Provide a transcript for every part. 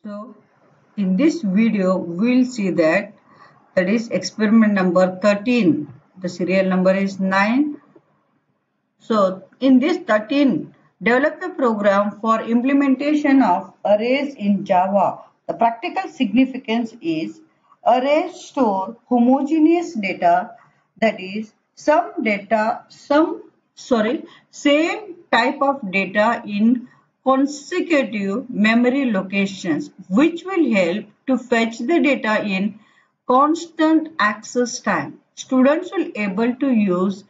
So in this video we'll see that is experiment number 13. The serial number is 9. So in this 13, develop a program for implementation of arrays in Java. The practical significance is arrays store homogeneous data, that is same type of data in consecutive memory locations, which will help to fetch the data in constant access time. Students will able to use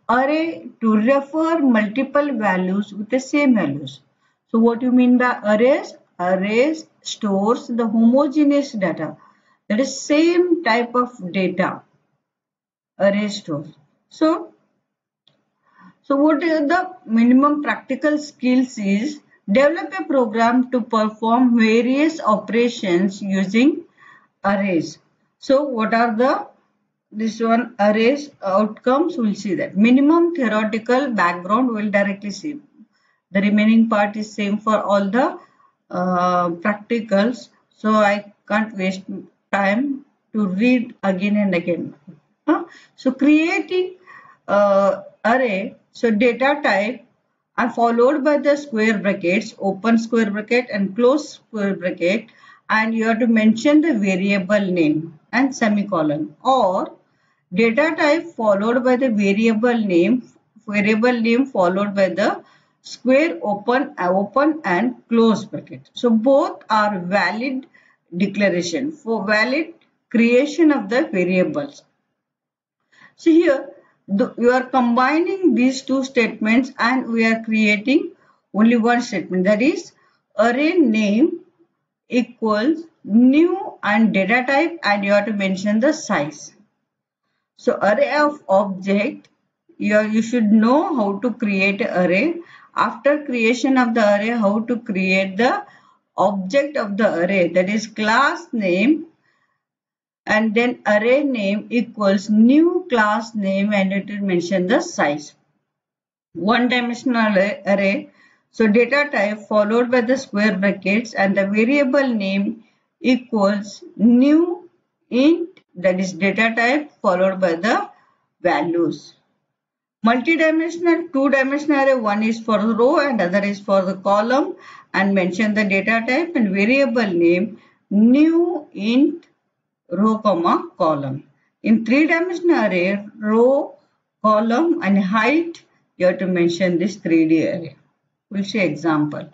array to refer multiple values with the same values. So what you mean by arrays? Arrays stores the homogeneous data, that is same type of data array stores. So what is the minimum practical skills is develop a program to perform various operations using arrays. So what are this one arrays outcomes? We'll see that. Minimum theoretical background we'll directly see. The remaining part is same for all the practicals. So I can't waste time to read again and again. So creating array, so data type are followed by the square brackets, open square bracket and close square bracket, and you have to mention the variable name and semicolon, or data type followed by the variable name followed by the square open and close bracket. So both are valid declaration for valid creation of the variables. So here you are combining these two statements and we are creating only one statement, that is array name equals new and data type, and you have to mention the size. So array of object, you should know how to create an array. After creation of the array, how to create the object of the array, that is class name, and then array name equals new class name, and it will mention the size. One dimensional array, so data type followed by the square brackets and the variable name equals new int, that is data type followed by the values. Multi-dimensional, two-dimensional array, one is for the row and other is for the column, and mention the data type and variable name new int row comma column. In three-dimensional array, row, column and height, you have to mention this 3D array. We'll see example.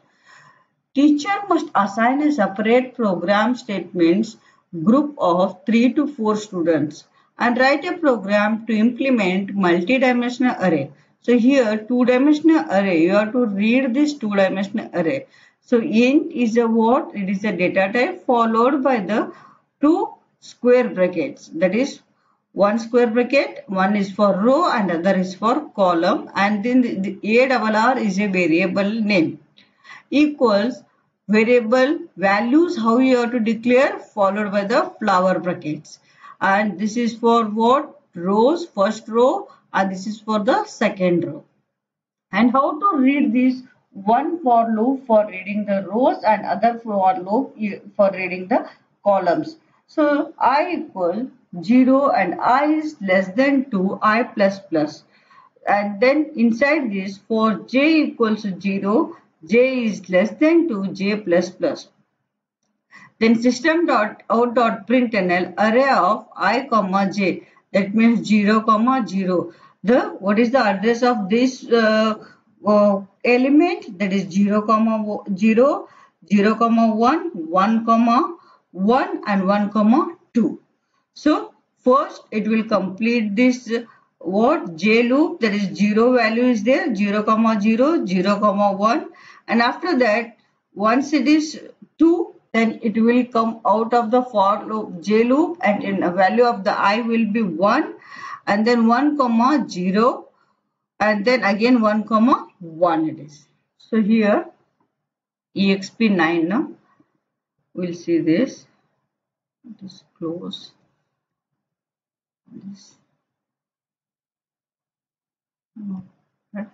Teacher must assign a separate program statements group of 3 to 4 students and write a program to implement multi-dimensional array. So here two-dimensional array, you have to read this two-dimensional array. So int is a what? It is a data type followed by the two square brackets, that is one square bracket, one is for row and other is for column, and then the ARR is a variable name equals variable values, how you have to declare, followed by the flower brackets, and this is for what? Rows, first row, and this is for the second row. And how to read this? One for loop for reading the rows and other for loop for reading the columns. So I equal 0 and I is less than 2, I plus plus. And then inside this, for j equals 0, j is less than 2, j plus plus. Then system.out.println array of I comma j, that means 0 comma 0. What is the address of this element? That is 0 comma 0, 0 comma 1, 1 comma 1 and 1 comma 2. So first it will complete this what j loop, that is 0 value is there, 0 comma 0, 0 comma 1, and after that once it is 2, then it will come out of the for loop j loop, and in a value of the I will be 1, and then 1 comma 0, and then again 1 comma 1 it is. So here exp9 now we'll see this. Just close this. Okay.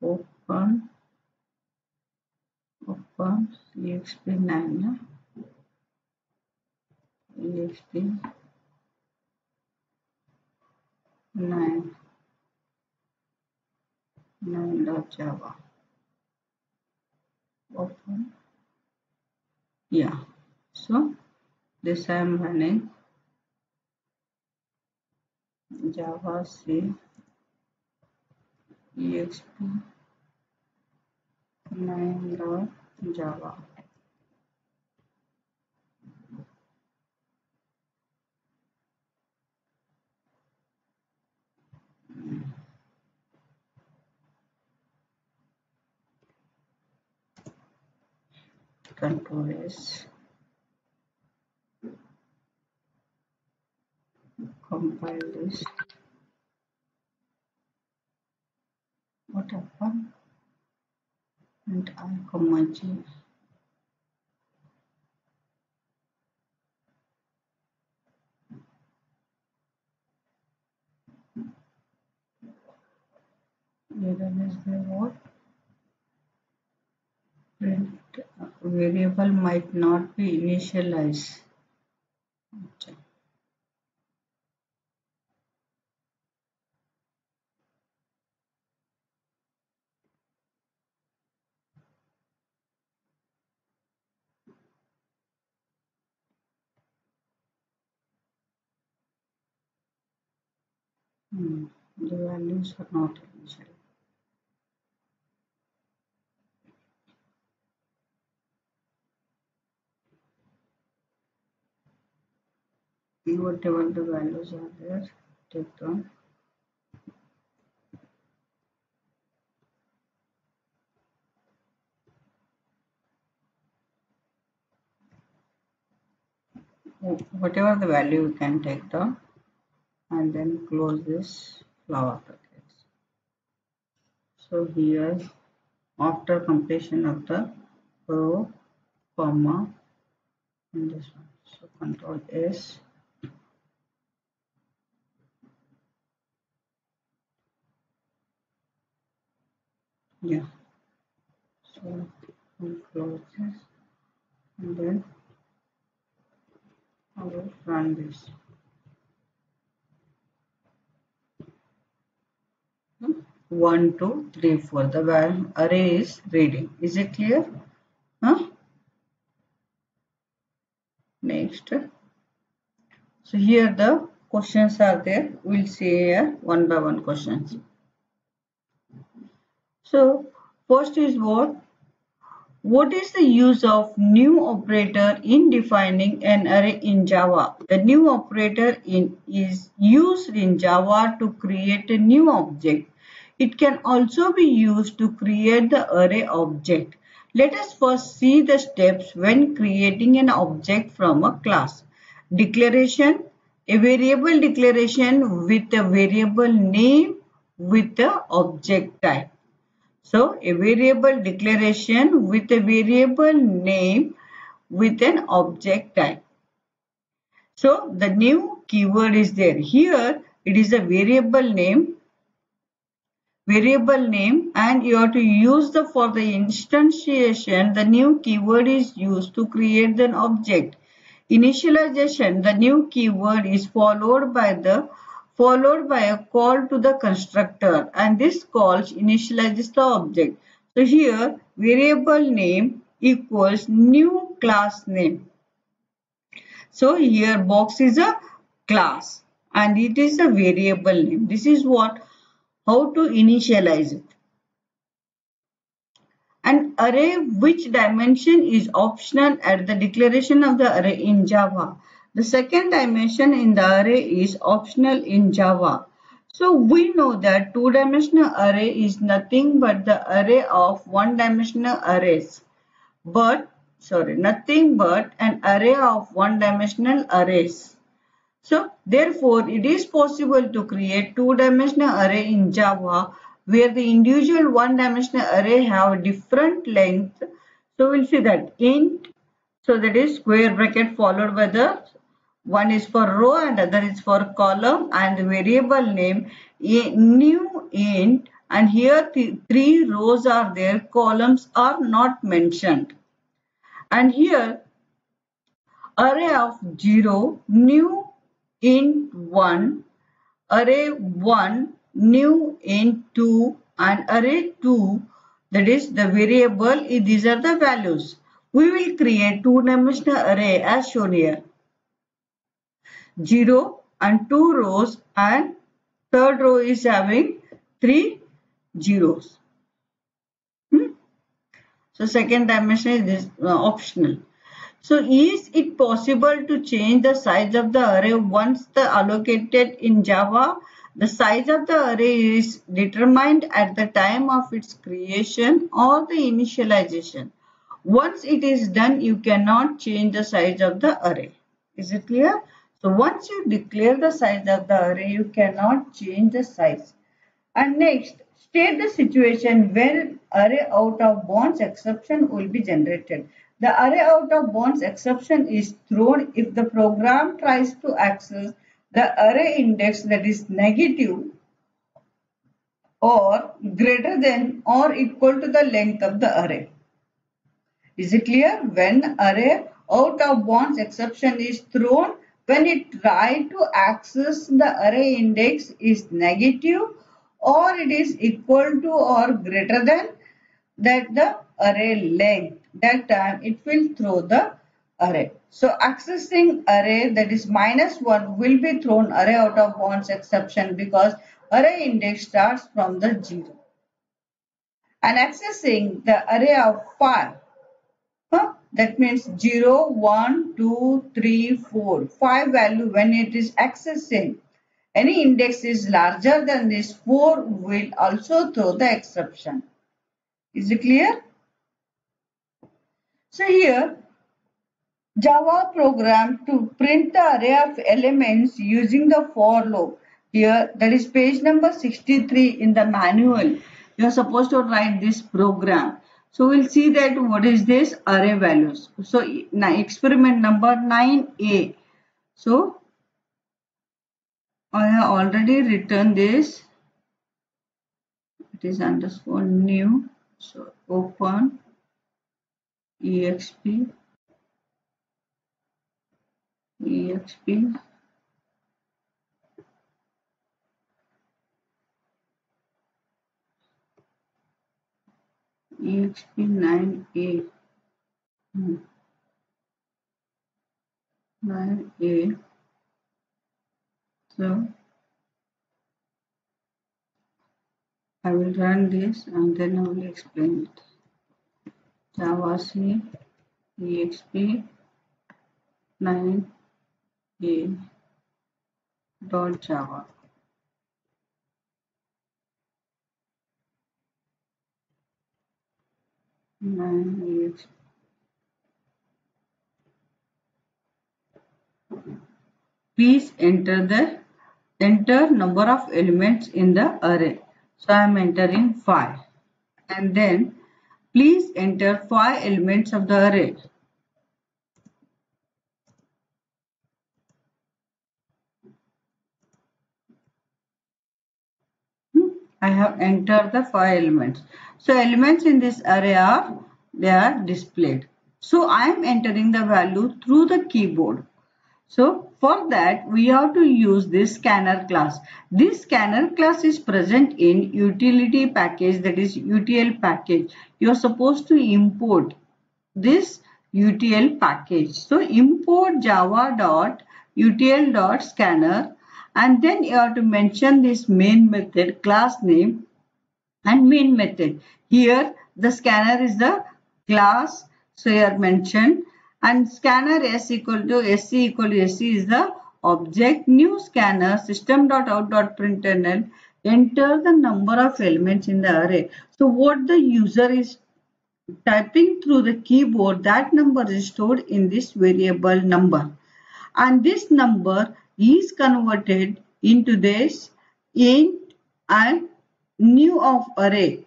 open exp9 exp9 open. Yeah, so this I am running Java C exp9.java. Control S, compile this. What happened? And I comma G. Error is there what? Print variable might not be initialized. The values are not initial. Whatever the values are there, take down. Whatever the value you can take down and then close this flower brackets. So here after completion of the row, comma, and this one. So control S. Yeah. So we close this and then I will run this. 1, 2, 3, 4. The array is reading. Is it clear? Huh? Next. So here the questions are there. We'll see here one by one questions. So first is what? What is the use of new operator in defining an array in Java? The new operator is used in Java to create a new object. It can also be used to create the array object. Let us first see the steps when creating an object from a class. Declaration, a variable declaration with a variable name with the object type. So a variable declaration with a variable name with an object type. So the new keyword is there. Here it is a variable name and you have to use for the instantiation the new keyword is used to create an object. Initialization, the new keyword is followed by a call to the constructor and this call initializes the object. So here variable name equals new class name. So here box is a class and it is a variable name. This is how to initialize it. An array which dimension is optional at the declaration of the array in Java. The second dimension in the array is optional in Java. So we know that two-dimensional array is nothing but the array of one-dimensional arrays. Nothing but an array of one-dimensional arrays. So therefore, it is possible to create two-dimensional array in Java where the individual one-dimensional array have different length. So we'll see that int, so that is square bracket followed by the one is for row and other is for column and the variable name new int and here three rows are there, columns are not mentioned. And here array of 0, new int 1, array 1, new int 2, and array 2, that is the variable, these are the values. We will create two-dimensional array as shown here. 0 and 2 rows, and third row is having 3 zeros. So second dimension is optional. So is it possible to change the size of the array once the allocated in Java? The size of the array is determined at the time of its creation or the initialization. Once it is done, you cannot change the size of the array. Is it clear? So once you declare the size of the array, you cannot change the size. And next, state the situation when array out of bounds exception will be generated. The array out of bounds exception is thrown if the program tries to access the array index that is negative or greater than or equal to the length of the array. Is it clear? When array out of bounds exception is thrown when it tries to access the array index is negative or it is equal to or greater than that the array length. That time it will throw the array. So accessing array that is -1 will be thrown array out of bounds exception because array index starts from the 0. And accessing the array of 5. That means 0, 1, 2, 3, 4. 5 value when it is accessing. Any index is larger than this 4 will also throw the exception. Is it clear? So here Java program to print the array of elements using the for loop. Here that is page number 63 in the manual. You are supposed to write this program. So we'll see that what is this array values. So experiment number 9a. So I have already written this. It is underscore new. So open exp exp9a 9a. So I will run this and then I will explain it. Java C exp 9a dot java. Please enter number of elements in the array. So I am entering 5. And then please enter 5 elements of the array. I have entered the 5 elements. So elements in this array are displayed. So I am entering the value through the keyboard. So for that we have to use this scanner class. This scanner class is present in utility package, that is UTL package. You are supposed to import this UTL package. So import java.utl.scanner and then you have to mention this main method, class name and main method. Here the scanner is the class, so here mentioned, and scanner s equal to sc is the object. New scanner system.out.println, enter the number of elements in the array. So what the user is typing through the keyboard, that number is stored in this variable number, and this number is converted into this int and new of array.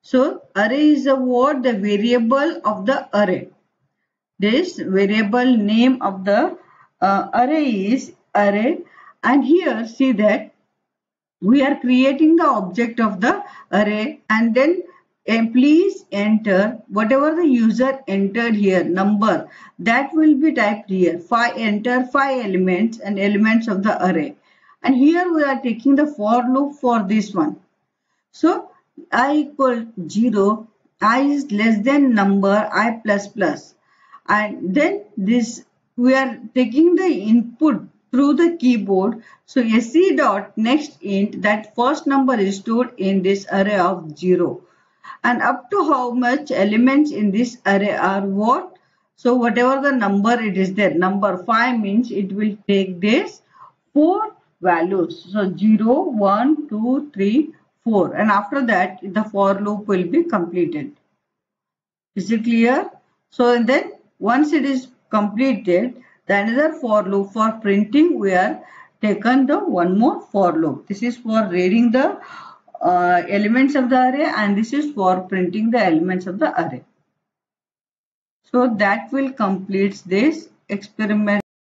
So array is the word, the variable of the array. This variable name of the array is array, and here see that we are creating the object of the array, and then please enter whatever the user entered here, number, that will be typed here. Enter 5 elements and elements of the array. And here we are taking the for loop for this one. So I equal 0, I is less than number, I plus plus. And then this, we are taking the input through the keyboard. So sc dot next int, that first number is stored in this array of 0. And up to how much elements in this array are what? So whatever the number it is there, number 5 means it will take this 4 values. So 0, 1, 2, 3, 4. And after that the for loop will be completed. Is it clear? So and then once it is completed, the another for loop for printing, we are taken the one more for loop. This is for reading the elements of the array, and this is for printing the elements of the array. So that will complete this experiment.